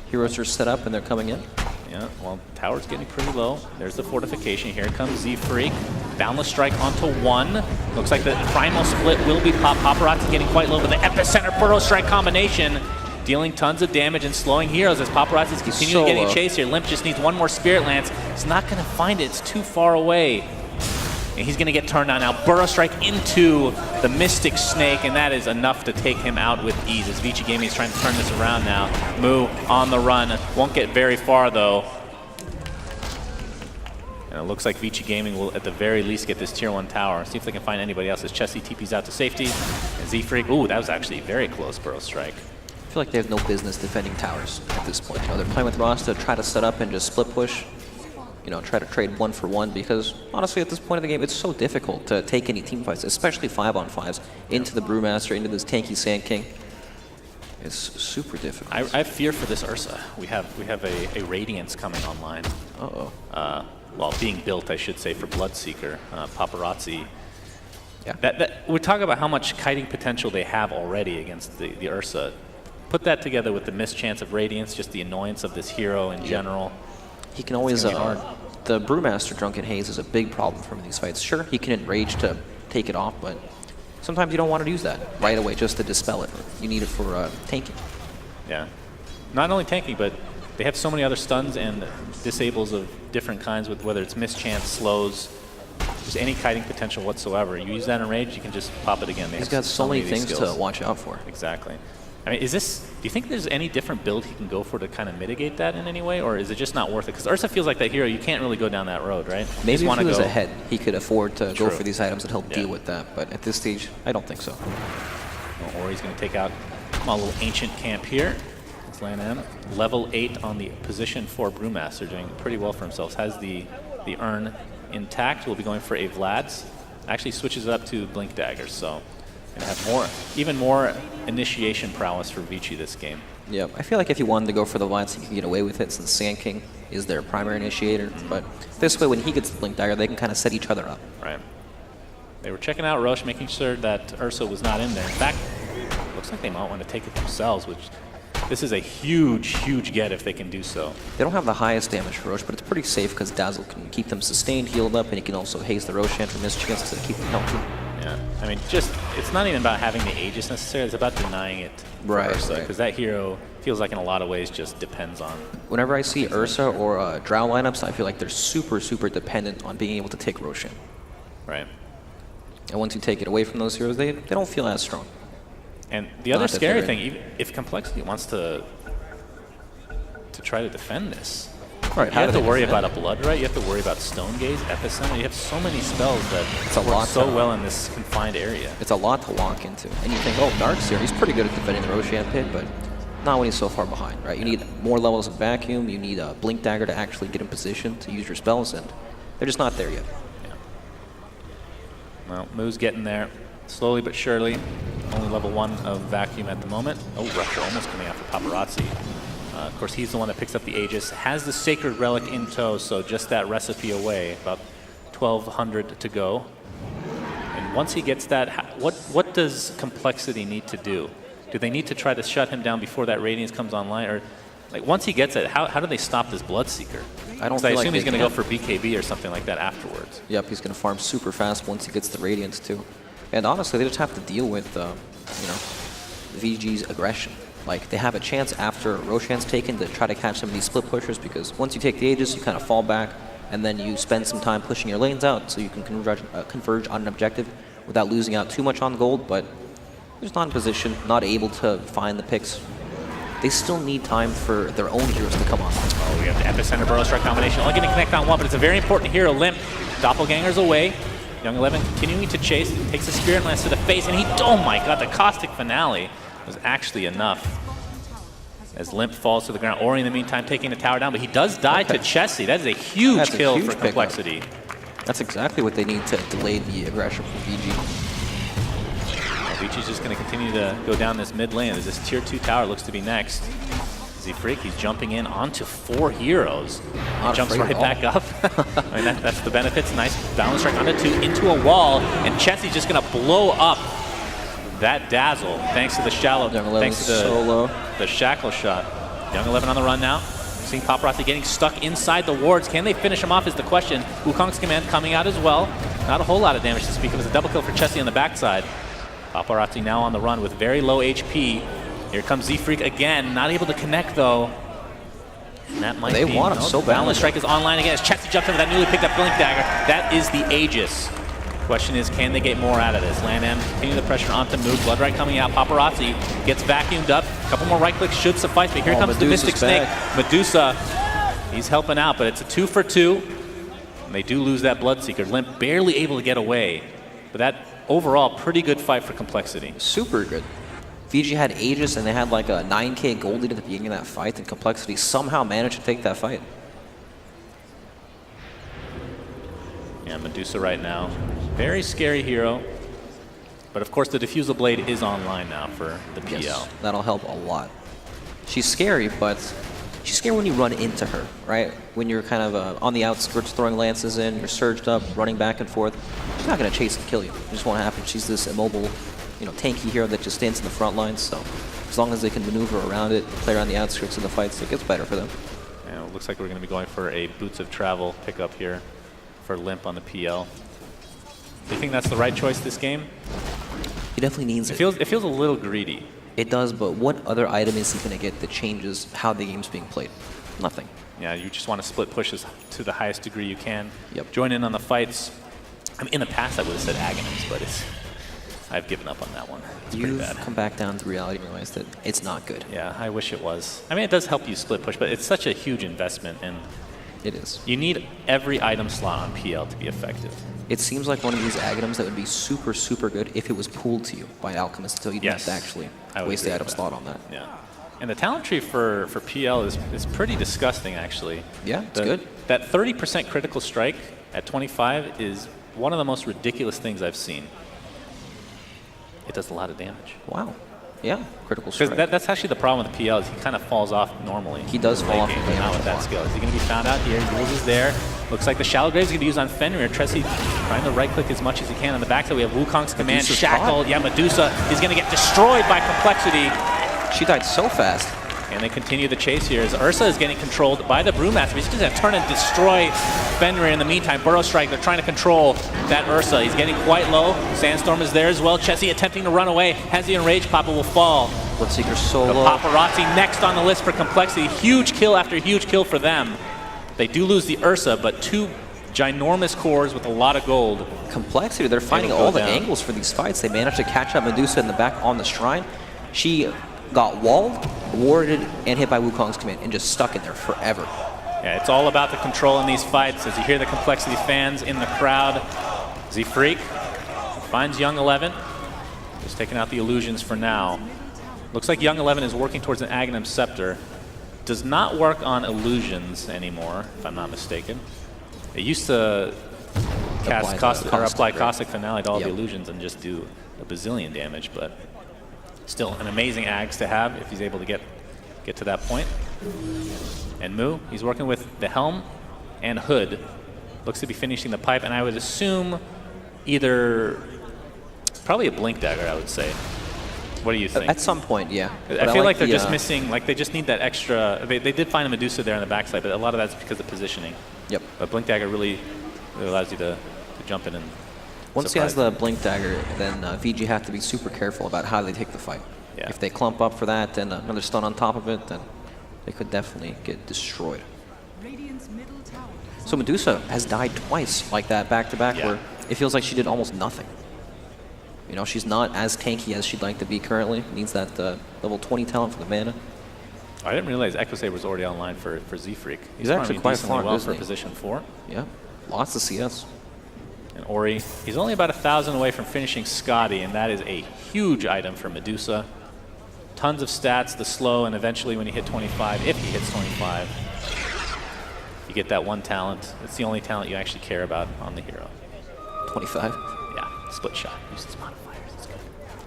[SPEAKER 6] Heroes are set up and they're coming in.
[SPEAKER 5] Yeah, well, tower's getting pretty low. There's the fortification. Here comes Z-Freak. Boundless Strike onto 1. Looks like the Primal Split will be popped. Paparazzi getting quite low, but the Epicenter Burrow Strike combination dealing tons of damage and slowing heroes as Paparazzi's continuing getting chased here. Limp just needs 1 more Spirit Lance. He's not going to find it. It's too far away. and he's going to get turned on now. Burrow Strike into the Mystic Snake, and that is enough to take him out with ease. As Vici Gaming is trying to turn this around now. Mu on the run. Won't get very far, though. And it looks like Vici Gaming will, at the very least, get this Tier 1 tower. See if they can find anybody else as Chessie TP's out to safety. And Z-Freak, ooh, that was actually very close, Burrow Strike.
[SPEAKER 6] I feel like they have no business defending towers at this point. You know, they're playing with Rasta, try to set up and just split push. You know, try to trade 1 for 1 because, honestly, at this point of the game, it's so difficult to take any team fights, especially 5-on-5s, into the Brewmaster, into this tanky Sand King. It's super difficult.
[SPEAKER 5] I have fear for this Ursa. We have a Radiance coming online.
[SPEAKER 6] Uh-oh.
[SPEAKER 5] Well, being built, I should say, for Bloodseeker, Paparazzi.
[SPEAKER 6] Yeah.
[SPEAKER 5] We're talking about how much kiting potential they have already against the Ursa. Put that together with the mischance of Radiance, just the annoyance of this hero in general.
[SPEAKER 6] He can always,
[SPEAKER 5] It's gonna be
[SPEAKER 6] the Brewmaster Drunken Haze is a big problem for him in these fights. Sure, he can enrage to take it off, but sometimes you don't want to use that right away just to dispel it. You need it for tanking.
[SPEAKER 5] Yeah. Not only tanking, but they have so many other stuns and disables of different kinds, with whether it's mischance, slows, just any kiting potential whatsoever. You use that in rage, you can just pop it again.
[SPEAKER 6] He's got so many things to watch out for.
[SPEAKER 5] Exactly. I mean, do you think there's any different build he can go for to kind of mitigate that in any way, or is it just not worth it? Because Ursa feels like that hero, you can't really go down that road, right?
[SPEAKER 6] Maybe if he was ahead, he could afford to go
[SPEAKER 5] True.
[SPEAKER 6] for these items and help deal with that, but at this stage, I don't think so.
[SPEAKER 5] Or he's going to take out a little ancient camp here. It's Lan level 8 on the position 4 Brewmaster, doing pretty well for himself. Has the urn intact. Will be going for a Vlad's. Actually switches it up to Blink Dagger, so gonna have even more initiation prowess for Vici this game.
[SPEAKER 6] Yeah, I feel like if you wanted to go for the Vlad's, he can get away with it since Sand King is their primary initiator. But this way, when he gets the Blink Dagger, they can kind of set each other up.
[SPEAKER 5] Right. They were checking out Roche, making sure that Ursa was not in there. In fact, looks like they might want to take it themselves, which this is a huge, huge get if they can do so.
[SPEAKER 6] They don't have the highest damage for Roche, but it's pretty safe because Dazzle can keep them sustained, healed up, and he can also haze the Roshan for mischance to keep them healthy.
[SPEAKER 5] Yeah, I mean, it's not even about having the Aegis necessarily, it's about denying it for Ursa, because that hero feels like in a lot of ways just depends on...
[SPEAKER 6] Whenever I see Ursa or Drow lineups, I feel like they're super, super dependent on being able to take Roshan.
[SPEAKER 5] Right.
[SPEAKER 6] And once you take it away from those heroes, they don't feel as strong.
[SPEAKER 5] And the other scary thing, even if Complexity wants to try to defend this, you have to worry about a Blood Right, you have to worry about Stone Gaze, Epicenter, you have so many spells that work so well in this confined area.
[SPEAKER 6] It's a lot to lock into. And you think, oh, Darkseer, he's pretty good at defending the Roshan pit, but not when he's so far behind, right? You need more levels of Vacuum, you need a Blink Dagger to actually get in position to use your spells, and they're just not there yet.
[SPEAKER 5] Yeah. Well, Mu's getting there, slowly but surely. Only level 1 of Vacuum at the moment. Oh, Rupture almost coming after Paparazzi. Of course, he's the one that picks up the Aegis, has the Sacred Relic in tow, so just that recipe away, about 1,200 to go. And once he gets that, what does Complexity need to do? Do they need to try to shut him down before that Radiance comes online? Or like once he gets it, how do they stop this Bloodseeker?
[SPEAKER 6] I
[SPEAKER 5] assume he's going to go for BKB or something like that afterwards.
[SPEAKER 6] Yep, he's going to farm super fast once he gets the Radiance too. And honestly, they just have to deal with, VG's aggression. Like, they have a chance after Roshan's taken to try to catch some of these split pushers, because once you take the Aegis, you kind of fall back, and then you spend some time pushing your lanes out so you can converge on an objective without losing out too much on gold, but they're just not in position, not able to find the picks. They still need time for their own heroes to come on.
[SPEAKER 5] Oh, we have the Epicenter Burrow Strike combination. Only going to connect on one, but it's a very important hero. Limp, Doppelganger's away. Young 11 continuing to chase, takes the Spirit Lance to the face, and oh my god, the Caustic Finale was actually enough. As Limp falls to the ground. Ori in the meantime taking the tower down, but he does die to Chessie. That is a huge kill for Complexity.
[SPEAKER 6] That's exactly what they need to delay the aggression from VG.
[SPEAKER 5] Well, Vici's just going to continue to go down this mid lane as this tier 2 tower looks to be next. Z-Freak, he's jumping in onto 4 heroes. He jumps right back up. I mean, that's the benefits. Nice balance strike onto 2 into a wall, and Chessie's just going to blow up that Dazzle thanks to the thanks to the Shackle shot. Young 11 on the run now. Seeing Paparazzi getting stuck inside the wards. Can they finish him off is the question. Wukong's command coming out as well. Not a whole lot of damage to speak of. It was a double kill for Chessie on the backside. Paparazzi now on the run with very low HP. Here comes Z-Freak again, not able to connect though. And that might
[SPEAKER 6] they want him so bad.
[SPEAKER 5] Balance strike is online again as Chessie jumps in with that newly picked up Blink Dagger. That is the Aegis. Question is, can they get more out of this? Lan continue the pressure onto Moog. Bloodright coming out. Paparazzi gets vacuumed up. A couple more right clicks should suffice, but here comes the Mystic Snake. Medusa, he's helping out, but it's a 2 for 2. And they do lose that Bloodseeker. Limp barely able to get away. But that overall, pretty good fight for Complexity.
[SPEAKER 6] Super good. Vici had Aegis, and they had like a 9k gold lead at the beginning of that fight, and Complexity somehow managed to take that fight.
[SPEAKER 5] Yeah, Medusa right now. Very scary hero. But of course, the Diffusal Blade is online now for the PL.
[SPEAKER 6] Yes, that'll help a lot. She's scary, but she's scary when you run into her, right? When you're kind of on the outskirts throwing lances in, you're surged up, running back and forth. She's not going to chase and kill you. It just won't happen. She's this immobile, tanky hero that just stands in the front lines. So as long as they can maneuver around it, play around the outskirts of the fights, it gets better for them.
[SPEAKER 5] Yeah, it looks like we're going to be going for a Boots of Travel pickup here for Limp on the PL. Do you think that's the right choice this game?
[SPEAKER 6] He definitely needs it.
[SPEAKER 5] It feels a little greedy.
[SPEAKER 6] It does, but what other item is he going to get that changes how the game's being played? Nothing.
[SPEAKER 5] Yeah, you just want to split pushes to the highest degree you can.
[SPEAKER 6] Yep.
[SPEAKER 5] Join in on the fights. I mean, in the past I would have said Aghanim's, but I've given up on that one. It's pretty bad.
[SPEAKER 6] You've come back down to reality and realized that it's not good.
[SPEAKER 5] Yeah, I wish it was. I mean, it does help you split push, but it's such a huge investment, and
[SPEAKER 6] It is.
[SPEAKER 5] you need every item slot on PL to be effective.
[SPEAKER 6] It seems like one of these Aghanims that would be super, super good if it was pooled to you by Alchemist, until you didn't have to actually waste the item slot on that.
[SPEAKER 5] Yeah. And the talent tree for PL is pretty disgusting, actually.
[SPEAKER 6] Yeah, it's good.
[SPEAKER 5] That 30% critical strike at 25 is one of the most ridiculous things I've seen. It does a lot of damage.
[SPEAKER 6] Wow. Yeah, critical strike.
[SPEAKER 5] Because that's actually the problem with the PL, is he kind of falls off normally.
[SPEAKER 6] He does fall off the
[SPEAKER 5] but
[SPEAKER 6] damage
[SPEAKER 5] not with
[SPEAKER 6] a
[SPEAKER 5] that
[SPEAKER 6] lot.
[SPEAKER 5] skill. Is he going to be found out here? Jules is there. Looks like the Shallow Graves is going to be used on Fenrir. Tressie trying to right-click as much as he can. On the backside, we have Wukong's command.
[SPEAKER 6] Medusa's
[SPEAKER 5] Shackled. Yeah, Medusa is going to get destroyed by Complexity.
[SPEAKER 6] She died so fast.
[SPEAKER 5] And they continue the chase here as Ursa is getting controlled by the Brewmaster. He's just going to turn and destroy Fenrir in the meantime. Burrow Strike, they're trying to control that Ursa. He's getting quite low. Sandstorm is there as well. Chessie attempting to run away. Has the Enraged Papa will fall.
[SPEAKER 6] Bloodseeker so
[SPEAKER 5] The
[SPEAKER 6] low.
[SPEAKER 5] Paparazzi next on the list for Complexity. Huge kill after huge kill for them. They do lose the Ursa, but two ginormous cores with a lot of gold.
[SPEAKER 6] Complexity, they're finding
[SPEAKER 5] It'll go
[SPEAKER 6] all the
[SPEAKER 5] down.
[SPEAKER 6] angles for these fights. They managed to catch up Medusa in the back on the Shrine. She got walled, warded, and hit by Wukong's command, and just stuck in there forever.
[SPEAKER 5] Yeah, it's all about the control in these fights. As you hear the Complexity fans in the crowd, Z-Freak finds Young 11. Just taking out the illusions for now. Looks like Young 11 is working towards an Aghanim Scepter. Does not work on illusions anymore, if I'm not mistaken. It used to cast apply Caustic Finale to all the illusions and just do a bazillion damage, but still an amazing Ags to have if he's able to get to that point. And Mu, he's working with the Helm and Hood. Looks to be finishing the pipe, and I would assume probably a Blink Dagger, I would say. What do you think?
[SPEAKER 6] At some point, yeah.
[SPEAKER 5] I feel like they're just missing, they just need that extra. They did find a Medusa there on the backside, but a lot of that's because of positioning.
[SPEAKER 6] Yep.
[SPEAKER 5] But Blink Dagger really allows you to jump in and
[SPEAKER 6] Once he has the Blink Dagger, then VG have to be super careful about how they take the fight.
[SPEAKER 5] Yeah.
[SPEAKER 6] If they clump up for that and another stun on top of it, then they could definitely get destroyed. So Medusa has died twice like that, back-to-back, where it feels like she did almost nothing. She's not as tanky as she'd like to be currently. Needs that level 20 talent for the mana.
[SPEAKER 5] I didn't realize Echo Saber was already online for Z-Freak.
[SPEAKER 6] He's actually quite far,
[SPEAKER 5] well
[SPEAKER 6] isn't
[SPEAKER 5] for
[SPEAKER 6] he?
[SPEAKER 5] position 4.
[SPEAKER 6] Yeah, lots of CS.
[SPEAKER 5] And Ori, he's only about 1,000 away from finishing Scotty, and that is a huge item for Medusa. Tons of stats, the slow, and eventually when you hit 25, if he hits 25, you get that one talent. It's the only talent you actually care about on the hero.
[SPEAKER 6] 25?
[SPEAKER 5] Yeah, split shot, uses modifiers, it's good.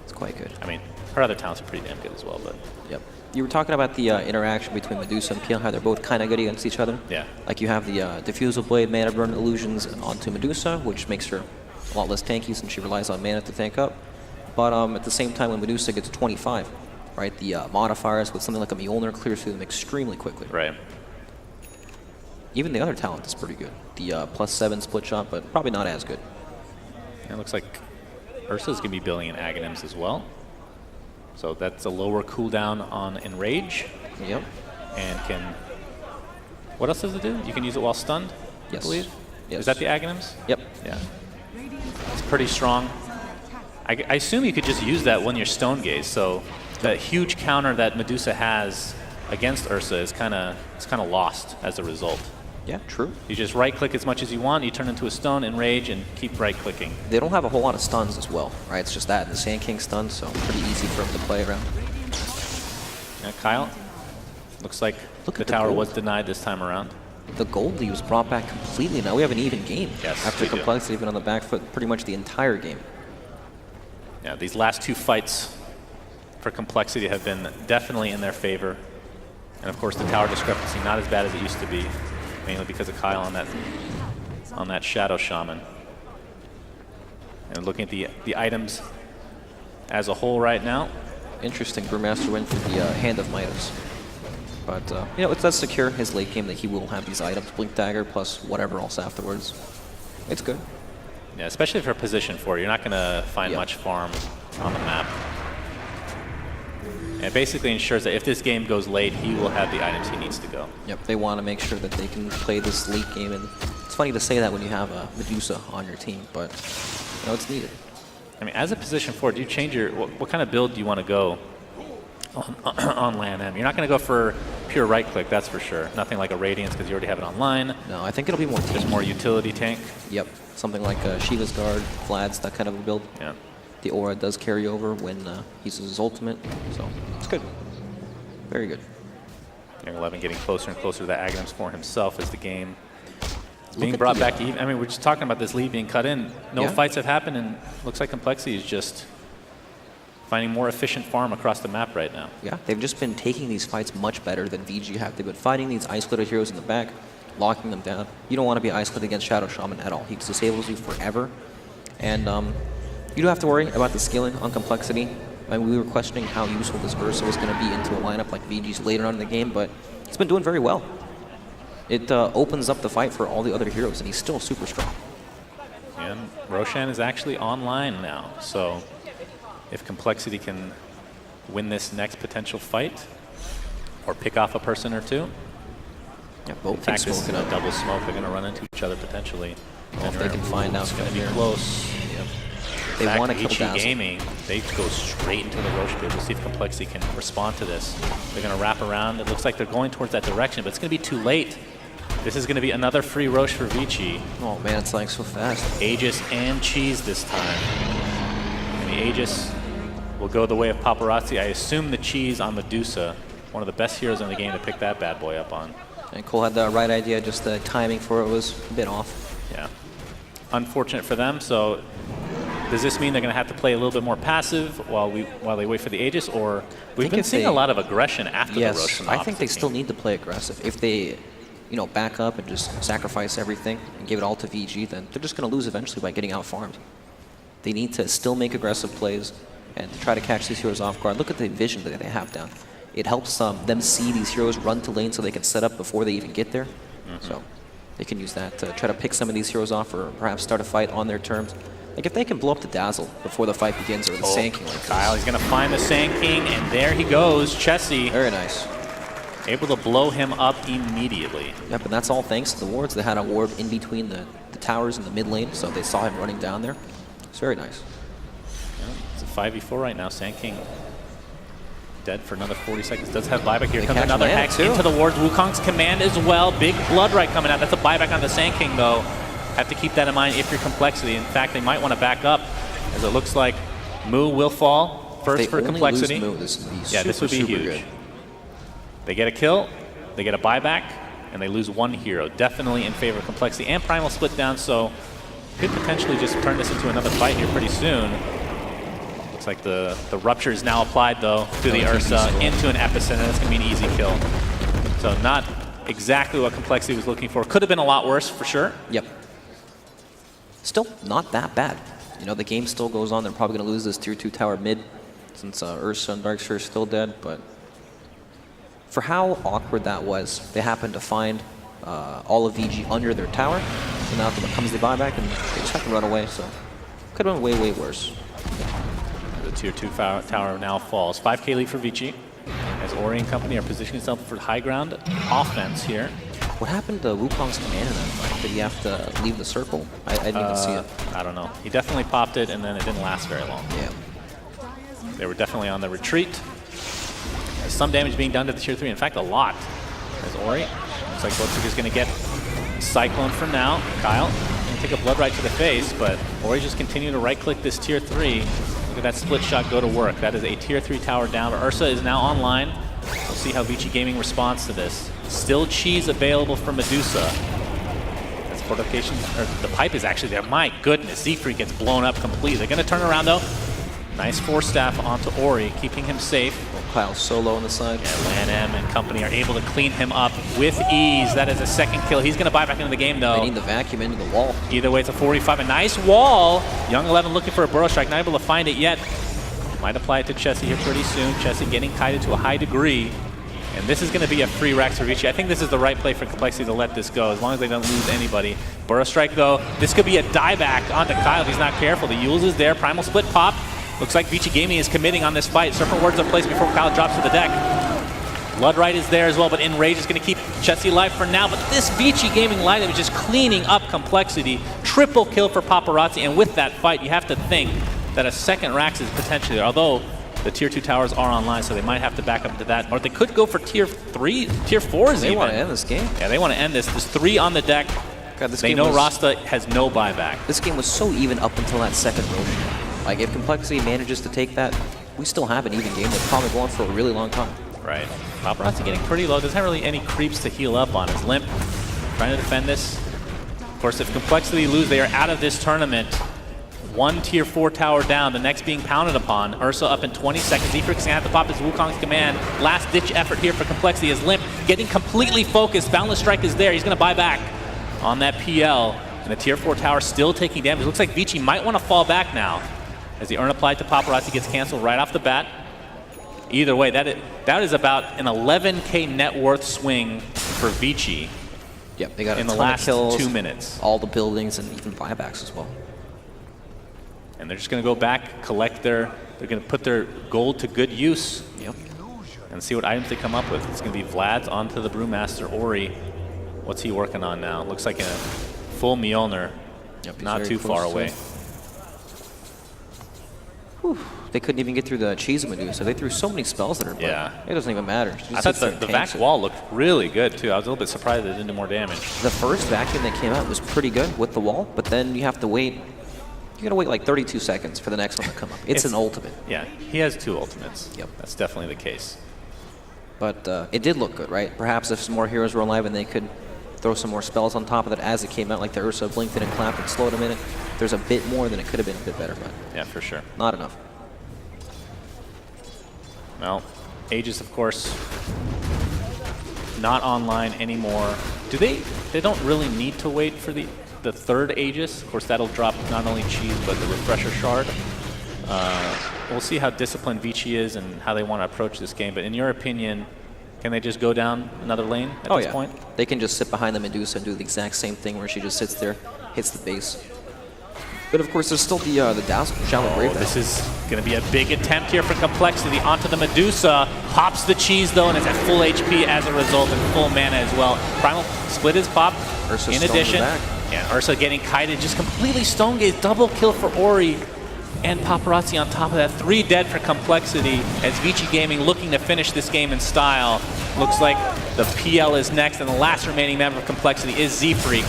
[SPEAKER 6] It's quite good.
[SPEAKER 5] I mean, her other talents are pretty damn good as well, but...
[SPEAKER 6] Yep. You were talking about the interaction between Medusa and PL, how they're both kind of good against each other.
[SPEAKER 5] Yeah.
[SPEAKER 6] Like you have the Diffusal Blade mana burn illusions onto Medusa, which makes her a lot less tanky since she relies on mana to tank up. But at the same time, when Medusa gets 25, right, the modifiers with something like a Mjolnir clears through them extremely quickly.
[SPEAKER 5] Right.
[SPEAKER 6] Even the other talent is pretty good. The +7 split shot, but probably not as good.
[SPEAKER 5] It looks like Ursa's going to be building in Aghanims as well. So that's a lower cooldown on Enrage.
[SPEAKER 6] Yep.
[SPEAKER 5] And can... What else does it do? You can use it while stunned, I
[SPEAKER 6] Yes.
[SPEAKER 5] believe?
[SPEAKER 6] Yes.
[SPEAKER 5] Is that the Aghanims?
[SPEAKER 6] Yep.
[SPEAKER 5] Yeah. It's pretty strong. I assume you could just use that when you're stone gaze. So that huge counter that Medusa has against Ursa is kind of lost as a result.
[SPEAKER 6] Yeah, true.
[SPEAKER 5] You just right-click as much as you want, you turn into a stone, enrage, and keep right-clicking.
[SPEAKER 6] They don't have a whole lot of stuns as well, right? It's just that, the Sand King stun, so pretty easy for him to play around.
[SPEAKER 5] Yeah, Kyle, looks like the tower was denied this time around.
[SPEAKER 6] The gold lead was brought back completely. Now we have an even game.
[SPEAKER 5] Yes,
[SPEAKER 6] after Complexity been on the back foot pretty much the entire game.
[SPEAKER 5] Yeah, these last two fights for Complexity have been definitely in their favor. And of course, the tower discrepancy not as bad as it used to be, mainly because of Kyle on that Shadow Shaman. And looking at the items as a whole right now.
[SPEAKER 6] Interesting, Brewmaster went for the Hand of Midas. But, you know, it does secure his late game that he will have these items, Blink Dagger plus whatever else afterwards. It's good.
[SPEAKER 5] Yeah, especially for position 4. You're not going to find much farm on the map. And it basically ensures that if this game goes late, he will have the items he needs to go.
[SPEAKER 6] Yep, they want to make sure that they can play this late game. And it's funny to say that when you have a Medusa on your team, but, you know, it's needed.
[SPEAKER 5] I mean, as a position 4, do you change your... What kind of build do you want to go on LAN M? You're not going to go for pure right-click, that's for sure. Nothing like a Radiance because you already have it online.
[SPEAKER 6] No, I think it'll be more tanky.
[SPEAKER 5] Just more utility tank.
[SPEAKER 6] Yep, something like Shiva's Guard, Vlad's, that kind of a build.
[SPEAKER 5] Yeah.
[SPEAKER 6] The aura does carry over when he uses his ultimate, so it's good. Very good.
[SPEAKER 5] Young 11 getting closer and closer to the Aghanims for himself as the game is being brought back even. I mean, we're just talking about this lead being cut in. No fights have happened, and looks like Complexity is just finding more efficient farm across the map right now.
[SPEAKER 6] Yeah, they've just been taking these fights much better than VG have. They've been fighting these isolated heroes in the back, locking them down. You don't want to be isolated against Shadow Shaman at all. He disables you forever. And you don't have to worry about the scaling on Complexity. I mean, we were questioning how useful this Ursa was going to be into a lineup like VG's later on in the game, but he's been doing very well. It opens up the fight for all the other heroes, and he's still super strong.
[SPEAKER 5] And Roshan is actually online now, so if Complexity can win this next potential fight or pick off a person or two.
[SPEAKER 6] Yeah, both
[SPEAKER 5] in fact, this is a double smoke. They're going to run into each other potentially.
[SPEAKER 6] Well, if they can find out,
[SPEAKER 5] it's going to be close.
[SPEAKER 6] Yep. They want to kill
[SPEAKER 5] Vici Gaming, they go straight into the Roche build. We'll see if Complexity can respond to this. They're going to wrap around. It looks like they're going towards that direction, but it's going to be too late. This is going to be another free Roche for Vici.
[SPEAKER 6] Oh man, it's like so fast.
[SPEAKER 5] Aegis and Cheese this time. And the Aegis will go the way of Paparazzi. I assume the Cheese on Medusa, one of the best heroes in the game to pick that bad boy up on.
[SPEAKER 6] And Cole had the right idea, just the timing for it was a bit off.
[SPEAKER 5] Yeah. Unfortunate for them, so does this mean they're going to have to play a little bit more passive while they wait for the Aegis, or we've been seeing a lot of aggression after the Roche?
[SPEAKER 6] I think they still need to play aggressive. If they, you know, back up and just sacrifice everything and give it all to VG, then they're just going to lose eventually by getting out farmed. They need to still make aggressive plays and to try to catch these heroes off guard. Look at the vision that they have down. It helps them see these heroes run to lane so they can set up before they even get there. So they can use that to try to pick some of these heroes off or perhaps start a fight on their terms. Like if they can blow up the Dazzle before the fight begins or the Sand King. Like
[SPEAKER 5] Kyle, he's going to find the Sand King, and there he goes, Chessie.
[SPEAKER 6] Very nice.
[SPEAKER 5] Able to blow him up immediately.
[SPEAKER 6] Yep, and that's all thanks to the wards. They had a ward in between the towers in the mid lane, so they saw him running down there. It's very nice.
[SPEAKER 5] Yeah, it's a 5v4 right now. Sand King dead for another 40 seconds. Does have buyback here. Comes another hex into the wards. Wukong's command as well. Big blood right coming out. That's a buyback on the Sand King, though. Have to keep that in mind if you're Complexity. In fact, they might want to back up, as it looks like Mu will fall first for Complexity.
[SPEAKER 6] Lose Mu, this would be
[SPEAKER 5] this would be huge.
[SPEAKER 6] Good.
[SPEAKER 5] They get a kill, they get a buyback, and they lose one hero. Definitely in favor of Complexity, and Primal split down, so could potentially just turn this into another fight here pretty soon. Looks like the Rupture is now applied, though, to the Ursa into an Epicenter. That's going to be an easy kill. So not exactly what Complexity was looking for. Could have been a lot worse, for sure.
[SPEAKER 6] Yep. Still not that bad. You know, the game still goes on. They're probably going to lose this tier 2 tower mid since Ursa and Darkseer are still dead, but for how awkward that was, they happened to find all of VG under their tower, so now comes the buyback and they just have to run away, so could have been way, way worse.
[SPEAKER 5] The tier 2 tower now falls. 5k lead for Vici, as Ori and company are positioning themselves for high ground offense here.
[SPEAKER 6] What happened to Wukong's command in that fight? Did he have to leave the circle? I didn't even see it.
[SPEAKER 5] I don't know. He definitely popped it, and then it didn't last very long.
[SPEAKER 6] Yeah.
[SPEAKER 5] They were definitely on the retreat. There's some damage being done to the tier 3. In fact, a lot. As Ori, looks like Botsuka's going to get Cyclone for now. Kyle going to take a Blood Right to the face, but Ori's just continuing to right-click this tier 3. Look at that split shot go to work. That is a tier 3 tower down. But Ursa is now online. We'll see how Vici Gaming responds to this. Still cheese available for Medusa. That's fortification, or the pipe is actually there. My goodness, Siegfried gets blown up completely. They're going to turn around though. Nice force staff onto Ori, keeping him safe.
[SPEAKER 6] Kyle's solo on the side.
[SPEAKER 5] Yeah, Lan M and company are able to clean him up with ease. That is a second kill. He's going to buy back into the game though.
[SPEAKER 6] They need the vacuum into the wall.
[SPEAKER 5] Either way, it's a 45. A nice wall. Young 11 looking for a burrow strike, not able to find it yet. Might apply it to Chessie here pretty soon. Chessie getting kited to a high degree. And this is going to be a free Rex for Vici. I think this is the right play for Complexity to let this go, as long as they don't lose anybody. Burrow strike though, this could be a dieback onto Kyle if he's not careful. The Yules is there, Primal Split pop. Looks like Vici Gaming is committing on this fight. Serpent Wards are placed before Kyle drops to the deck. Blood Right is there as well, but Enrage is going to keep Chessie alive for now. But this Vici Gaming lineup is just cleaning up Complexity. Triple kill for Paparazzi, and with that fight, you have to think that a second Rax is potentially there. Although the tier 2 towers are online, so they might have to back up to that. Or they could go for tier 3, tier 4s
[SPEAKER 6] They
[SPEAKER 5] even.
[SPEAKER 6] want to end this game.
[SPEAKER 5] Yeah, they want to end this. There's 3 on the deck.
[SPEAKER 6] God, this
[SPEAKER 5] They
[SPEAKER 6] game
[SPEAKER 5] know
[SPEAKER 6] was,
[SPEAKER 5] Rasta has no buyback.
[SPEAKER 6] This game was so even up until that second Roshi. Like, if Complexity manages to take that, we still have an even game that's probably going for a really long time.
[SPEAKER 5] Right. Paparazzi getting pretty low. Doesn't have really any creeps to heal up on. His Limp trying to defend this. Of course, if Complexity lose, they are out of this tournament. 1 tier 4 tower down, the next being pounded upon. Ursa up in 20 seconds. Zephyrix gonna have to pop his Wukong's command. Last ditch effort here for Complexity is Limp getting completely focused. Boundless Strike is there. He's gonna buy back on that PL. And the tier 4 tower still taking damage. It looks like Vici might want to fall back now, as the Urn applied to Paparazzi gets canceled right off the bat. Either way, that is about an 11K net worth swing for Vici.
[SPEAKER 6] Yep, they got
[SPEAKER 5] in
[SPEAKER 6] a
[SPEAKER 5] the
[SPEAKER 6] ton
[SPEAKER 5] last
[SPEAKER 6] of kills,
[SPEAKER 5] 2 minutes.
[SPEAKER 6] all the buildings, and even buybacks as well.
[SPEAKER 5] And they're just going to go back, collect they're going to put their gold to good use.
[SPEAKER 6] Yep.
[SPEAKER 5] And see what items they come up with. It's going to be Vlad's onto the Brewmaster. Ori, what's he working on now? Looks like a full Mjolnir,
[SPEAKER 6] Yep,
[SPEAKER 5] not too far away.
[SPEAKER 6] Whew. They couldn't even get through the cheese Medusa. They threw so many spells at her, but
[SPEAKER 5] Yeah.
[SPEAKER 6] it doesn't even matter.
[SPEAKER 5] I thought the vac wall looked really good too. I was a little bit surprised it didn't do more damage.
[SPEAKER 6] The first vacuum that came out was pretty good with the wall, but then you have to wait. You gotta wait like 32 seconds for the next one to come up. It's an ultimate.
[SPEAKER 5] Yeah, he has 2 ultimates.
[SPEAKER 6] Yep.
[SPEAKER 5] That's definitely the case.
[SPEAKER 6] But it did look good, right? Perhaps if some more heroes were alive and they could throw some more spells on top of it as it came out, like the Ursa blinked it and clapped and slowed a minute. There's a bit more, then it could have been a bit better, but
[SPEAKER 5] Yeah, for sure.
[SPEAKER 6] not enough.
[SPEAKER 5] Well, Aegis, of course, not online anymore. Do they don't really need to wait for the third Aegis. Of course, that'll drop not only cheese, but the refresher shard. We'll see how disciplined Vici is and how they want to approach this game. But in your opinion, can they just go down another lane at this point?
[SPEAKER 6] They can just sit behind the Medusa and do the exact same thing where she just sits there, hits the base. But of course, there's still the Dazzle, Shallow Grave.
[SPEAKER 5] This is going to be a big attempt here for Complexity onto the Medusa. Pops the cheese though, and it's at full HP as a result, and full mana as well. Primal Split is popped.
[SPEAKER 6] Ursa
[SPEAKER 5] in
[SPEAKER 6] stoned
[SPEAKER 5] addition,
[SPEAKER 6] her back.
[SPEAKER 5] yeah, Ursa getting kited, just completely stone gaze. Double kill for Ori and Paparazzi on top of that. 3 dead for Complexity as Vici Gaming looking to finish this game in style. Looks like the PL is next, and the last remaining member of Complexity is Z-Freak.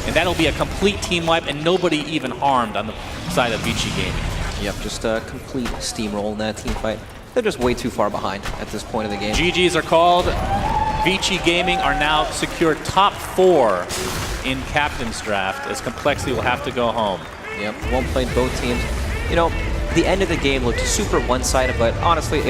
[SPEAKER 5] And that'll be a complete team wipe and nobody even harmed on the side of Vici Gaming.
[SPEAKER 6] Yep, just a complete steamroll in that team fight. They're just way too far behind at this point of the game.
[SPEAKER 5] GGs are called. Vici Gaming are now secured top 4 in Captain's Draft, as Complexity will have to go home.
[SPEAKER 6] Yep, well played both teams. You know, the end of the game looked super one-sided, but honestly,